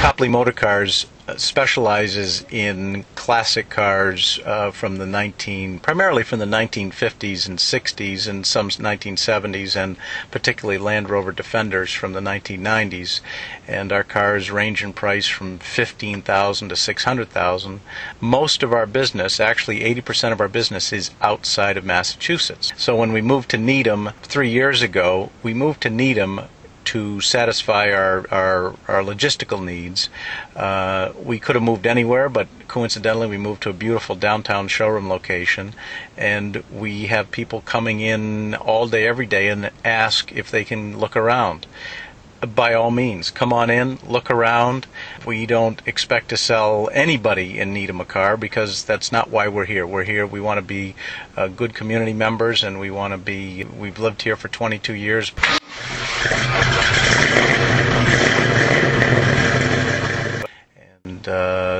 Copley Motorcars specializes in classic cars primarily from the 1950s and 60s and some 1970s, and particularly Land Rover Defenders from the 1990s. And our cars range in price from $15,000 to $600,000. Most of our business, actually 80% of our business, is outside of Massachusetts. So when we moved to Needham 3 years ago, we moved to Needham to satisfy our logistical needs. We could have moved anywhere, but coincidentally we moved to a beautiful downtown showroom location, and we have people coming in all day every day and ask if they can look around. By all means, come on in, look around. We don't expect to sell anybody in Needham a car, because that's not why we're here. We want to be good community members, and we've lived here for 22 years.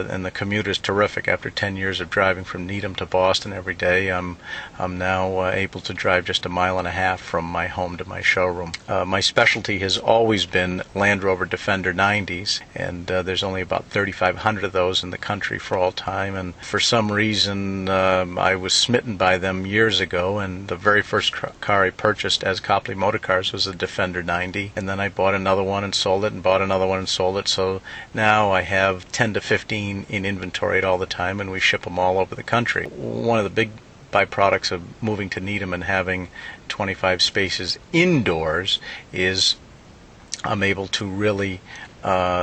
And the commute is terrific. After 10 years of driving from Needham to Boston every day, I'm now able to drive just 1.5 miles from my home to my showroom. My specialty has always been Land Rover Defender 90s, and there's only about 3,500 of those in the country for all time. And for some reason, I was smitten by them years ago, and the very first car I purchased as Copley Motorcars was a Defender 90, and then I bought another one and sold it, and bought another one and sold it. So now I have 10 to 15 in inventory all the time, and we ship them all over the country. One of the big byproducts of moving to Needham and having 25 spaces indoors is I'm able to really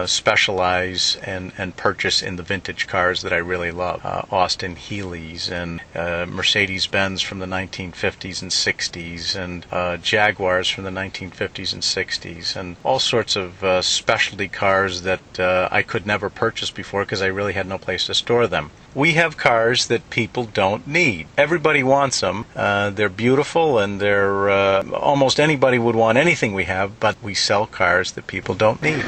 specialize and purchase in the vintage cars that I really love. Austin Healey's and Mercedes-Benz from the 1950s and 60s, and Jaguars from the 1950s and 60s, and all sorts of specialty cars that I could never purchase before because I really had no place to store them. We have cars that people don't need. Everybody wants them. They're beautiful, and they're almost anybody would want anything we have, but we sell cars that people don't need.